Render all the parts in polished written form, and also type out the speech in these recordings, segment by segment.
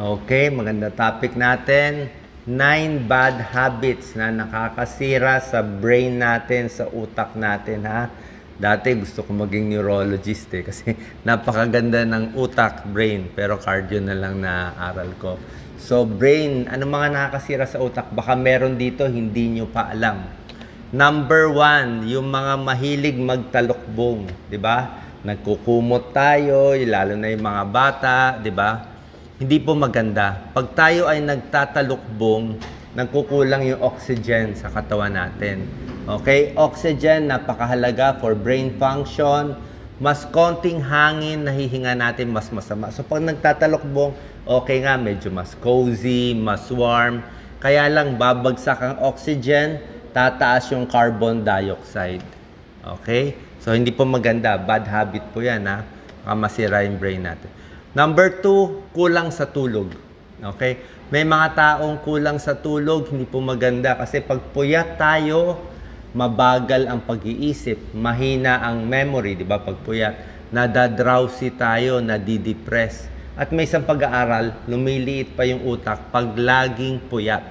Okay, maganda topic natin. 9 bad habits na nakakasira sa brain natin, sa utak natin, ha? Dati gusto ko maging neurologist kasi napakaganda ng utak, brain, pero cardio na lang na aral ko. So, brain, ano mga nakakasira sa utak? Baka meron dito, hindi nyo pa alam. Number 1, yung mga mahilig magtalokbong, di ba? Nagkukumot tayo, lalo na yung mga bata, di ba? Hindi po maganda. Pag tayo ay nagtatalukbong, nagkukulang yung oxygen sa katawan natin. Okay? Oxygen, napakahalaga for brain function. Mas konting hangin, nahihinga natin, mas masama. So, pag nagtatalukbong, okay nga, medyo mas cozy, mas warm. Kaya lang, babagsak ang oxygen, tataas yung carbon dioxide. Okay? So, hindi po maganda. Bad habit po yan, ha? Masira yung brain natin. Number 2, kulang sa tulog. Okay? May mga taong kulang sa tulog, hindi po maganda. Kasi pag puyat tayo, mabagal ang pag-iisip, mahina ang memory, di ba? Pag puyat, nadadrowsy tayo, nadidepress. At may isang pag-aaral, lumiliit pa yung utak pag laging puyat.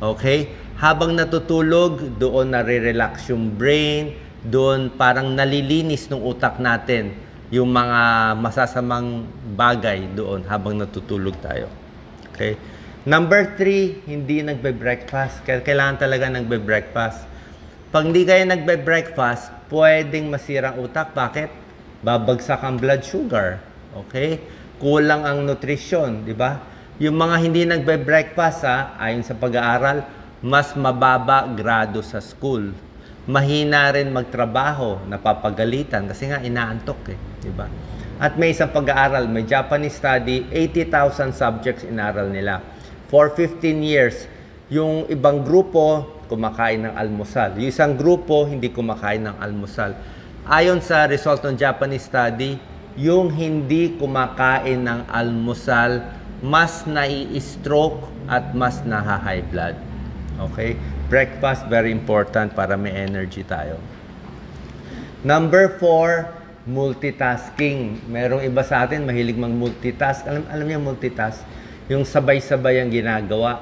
Okay? Habang natutulog, doon nare-relax yung brain, doon parang nalilinis ng utak natin yung mga masasamang bagay doon habang natutulog tayo. Okay? Number 3, hindi nagbe-breakfast. Kailangan talaga nagbe-breakfast. Pag hindi kayo nagbe-breakfast, pwedeng masira ang utak. Bakit? Babagsak ang blood sugar. Okay? Kulang ang nutrisyon, di ba? Yung mga hindi nagbe-breakfast, ayon sa pag-aaral, mas mababa grado sa school. Mahina rin magtrabaho, napapagalitan kasi nga inaantok diba? At may isang pag-aaral, may Japanese study, 80,000 subjects inaral nila. For 15 years, yung ibang grupo kumakain ng almusal. Yung isang grupo hindi kumakain ng almusal. Ayon sa result ng Japanese study, yung hindi kumakain ng almusal, mas nai-stroke at mas naha-high blood. Okay? Breakfast, very important para may energy tayo. Number 4, multitasking. Merong iba sa atin, mahilig mag-multitask. Alam niyo multitask? Yung sabay-sabay ang ginagawa.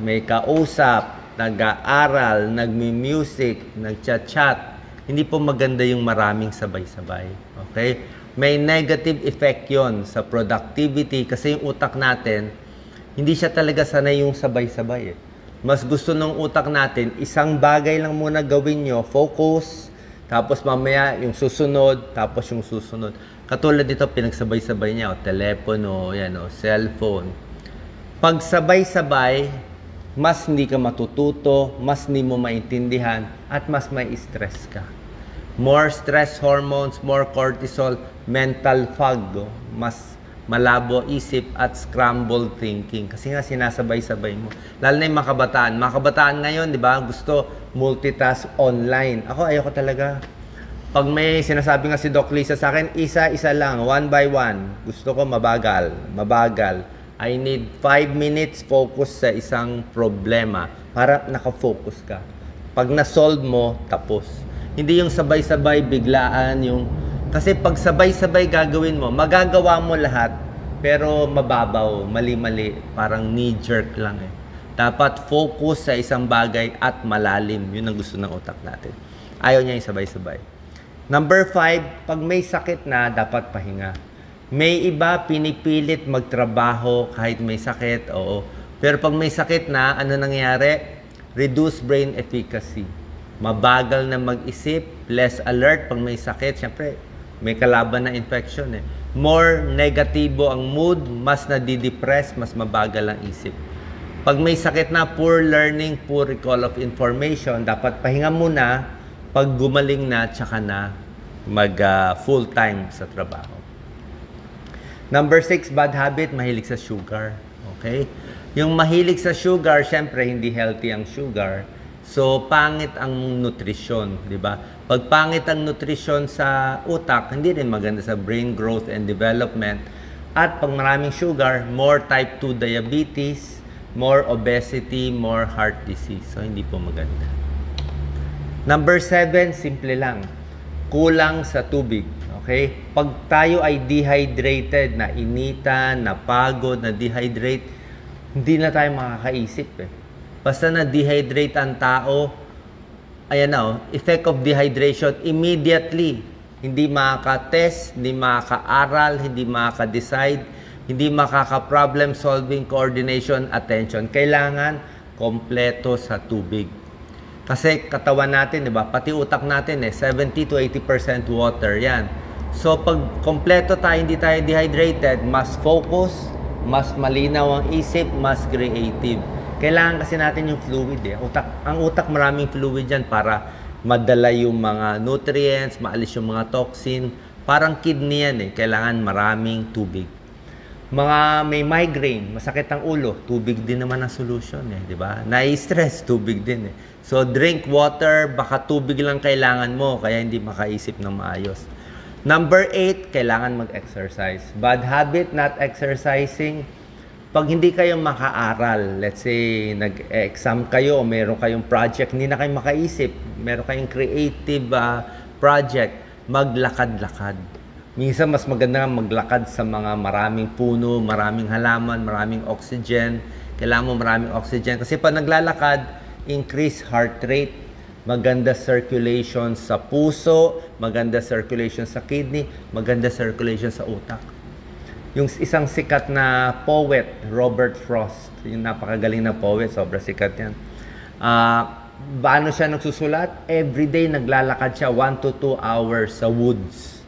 May kausap, nag-aaral, nagmi-music, nag-chat-chat. Hindi po maganda yung maraming sabay-sabay. Okay? May negative effect yon sa productivity kasi yung utak natin, hindi siya talaga sanay yung sabay-sabay Mas gusto ng utak natin, isang bagay lang muna gawin nyo, focus, tapos mamaya yung susunod, tapos yung susunod. Katulad dito, pinagsabay-sabay niya, telepono, cellphone. Pag sabay-sabay, mas hindi ka matututo, mas hindi mo maintindihan, at mas may stress ka. More stress hormones, more cortisol, mental fog, mas malabo isip at scrambled thinking. Kasi nga sinasabay-sabay mo. Lalo na yung mga kabataan. Mga kabataan ngayon, di ba, gusto multitask online. Ako, ayoko talaga. Pag may sinasabi nga si Doc Lisa sa akin, isa-isa lang, one by one. Gusto ko mabagal. I need 5 minutes focus sa isang problema para nakafocus ka. Pag na-solve mo, tapos. Hindi yung sabay-sabay, biglaan, yung kasi pag sabay-sabay gagawin mo, magagawa mo lahat, pero mababaw, mali-mali, parang knee-jerk lang Dapat focus sa isang bagay at malalim. Yun ang gusto ng utak natin. Ayaw niya yung sabay-sabay. Number 5, pag may sakit na, dapat pahinga. May iba pinipilit magtrabaho kahit may sakit, oo. Pero pag may sakit na, ano nangyayari? Reduce brain efficacy. Mabagal na mag-isip, less alert pag may sakit. Siyempre, may kalaban na infection More negatibo ang mood, mas nadidepress, mas mabagal ang isip. Pag may sakit na, poor learning, poor recall of information, dapat pahinga muna. Pag gumaling na, tsaka na mag full time sa trabaho. Number 6, bad habit, mahilig sa sugar. Okay? Yung mahilig sa sugar, syempre hindi healthy ang sugar. So, pangit ang nutrisyon, di ba? Pag pangit ang nutrisyon sa utak, hindi rin maganda sa brain growth and development. At pag maraming sugar, more type 2 diabetes, more obesity, more heart disease. So, hindi po maganda. Number 7, simple lang. Kulang sa tubig. Okay? Pag tayo ay dehydrated, na initan, napagod, na dehydrate, hindi na tayo makakaisip eh. Basta na dehydrate ang tao, ayan na effect of dehydration immediately. Hindi makaka-test, hindi makaka-aral, hindi makaka-decide, hindi makaka-problem solving, coordination, attention. Kailangan kompleto sa tubig. Kasi katawan natin, di ba? Pati utak natin 70 to 80% water yan. So pag kompleto tayo, hindi tayo dehydrated, mas focus, mas malinaw ang isip, mas creative. Kailangan kasi natin yung fluid Ang utak maraming fluid yan para madala yung mga nutrients, maalis yung mga toxin. Parang kidney yan Kailangan maraming tubig. Mga may migraine, masakit ang ulo, tubig din naman ang solution di ba? Nai-stress, tubig din So drink water, baka tubig lang kailangan mo, kaya hindi makaisip ng maayos. Number 8, kailangan mag-exercise. Bad habit, not exercising. Pag hindi kayo makaaral, let's say, nag-exam kayo, o meron kayong project, hindi na kayo makaisip, meron kayong creative project, maglakad-lakad. Minsan, mas maganda maglakad sa mga maraming puno, maraming halaman, maraming oxygen. Kailangan mo maraming oxygen. Kasi pag naglalakad, increase heart rate, maganda circulation sa puso, maganda circulation sa kidney, maganda circulation sa utak. Yung isang sikat na poet, Robert Frost, yung napakagaling na poet, sobrang sikat yan. Paano siya nagsusulat? Everyday naglalakad siya 1 to 2 hours sa woods.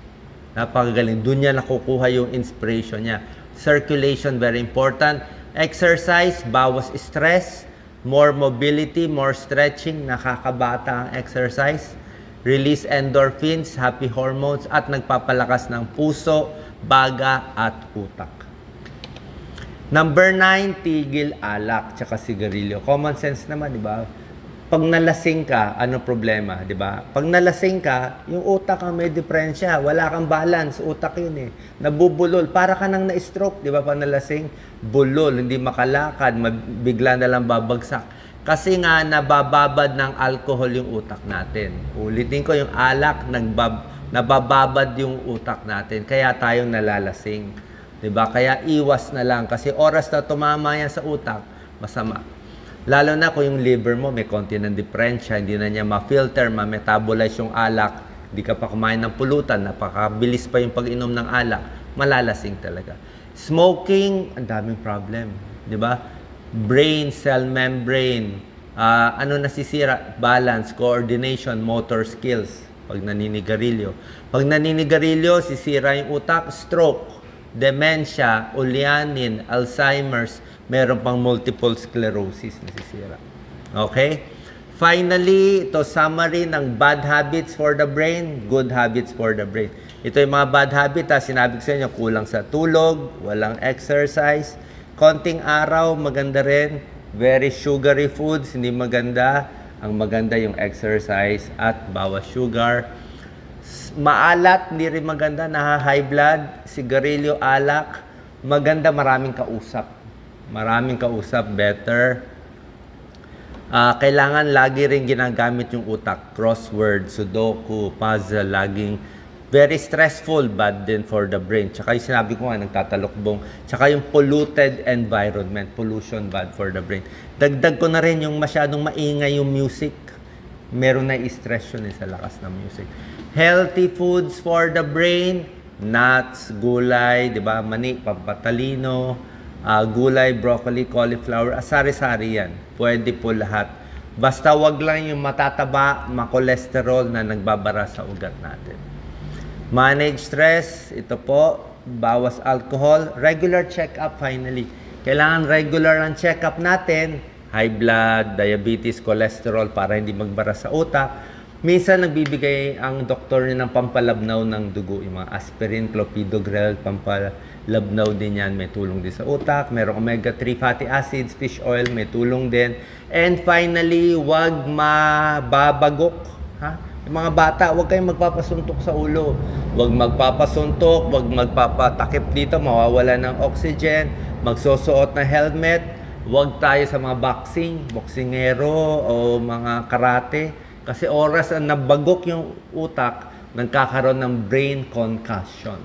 Napakagaling. Doon niya nakukuha yung inspiration niya. Circulation, very important. Exercise, bawas stress, more mobility, more stretching, nakakabata ang exercise. Release endorphins, happy hormones, at nagpapalakas ng puso, baga, at utak. Number 9, tigil alak, tsaka sigarilyo. Common sense naman, di ba? Pag nalasing ka, ano problema, di ba? Pag nalasing ka, yung utak ang may diferensya. Wala kang balance, utak yun Nabubulol. Para ka nang na-stroke, di ba? Pag nalasing, bulol, hindi makalakad, bigla na lang babagsak. Kasi nga, nabababad ng alcohol yung utak natin. Ulitin ko, yung alak, nabababad yung utak natin. Kaya tayong nalalasing. Di ba? Kaya iwas na lang. Kasi oras na tumama yan sa utak, masama. Lalo na kung yung liver mo may konti ng diferensya, hindi na niya ma-filter, ma-metabolize yung alak, hindi ka pa kumain ng pulutan, napakabilis pa yung pag-inom ng alak, malalasing talaga. Smoking, ang daming problem, di ba? Brain, cell membrane, ano nasisira? Balance, coordination, motor skills, pag naninigarilyo. Pag naninigarilyo, sisira yung utak, stroke, dementia, ulyanin, Alzheimer's, meron pang multiple sclerosis na sisira. Okay? Finally, ito summary ng bad habits for the brain, good habits for the brain. Ito yung mga bad habit, sinabi ko sa inyo, kulang sa tulog, walang exercise, konting araw, maganda rin, very sugary foods, hindi maganda. Ang maganda yung exercise at bawas sugar. Maalat, hindi rin maganda, high blood, sigarilyo, alak, maganda maraming kausap. Maraming kausap, better. Kailangan lagi rin ginagamit yung utak. Crossword, sudoku, puzzle, laging very stressful, bad din for the brain. Tsaka yung sinabi ko nga, nagtatalokbong. Tsaka yung polluted environment, pollution, bad for the brain. Dagdag ko na rin yung masyadong maingay yung music. Meron na i-stress yun sa lakas ng music. Healthy foods for the brain, nuts, gulay, di ba? Mani, pampatalino, gulay, broccoli, cauliflower, sari-sari yan. Pwede po lahat. Basta wag lang yung matataba, makolesterol na nagbabara sa ugat natin. Manage stress, ito po, bawas alcohol, regular check-up finally. Kailangan regular ang check-up natin, high blood, diabetes, cholesterol para hindi magbara sa utak. Minsan nagbibigay ang doktor niya ng pampalabnaw ng dugo, yung mga aspirin, clopidogrel, pampalabnaw din yan, may tulong din sa utak. Merong omega-3 fatty acids, fish oil, may tulong din. And finally, wag mababagok. Yung mga bata, wag kayong magpapasuntok sa ulo. Wag magpapasuntok, wag magpapatakip dito, mawawala ng oxygen, magsusuot ng helmet. Wag tayo sa mga boxingero o mga karate. Kasi oras na nabagok yung utak, nagkakaroon ng brain concussion.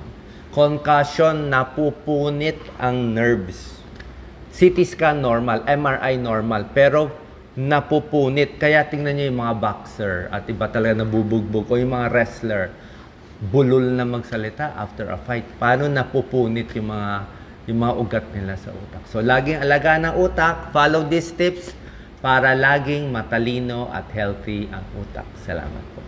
Concussion, napupunit ang nerves. CT scan normal, MRI normal, pero napupunit. Kaya tingnan nyo yung mga boxer at iba talaga nabubugbog o yung mga wrestler, bulol na magsalita after a fight. Paano napupunit yung mga ugat nila sa utak. So, laging alagaan ng utak, follow these tips para laging matalino at healthy ang utak. Salamat po.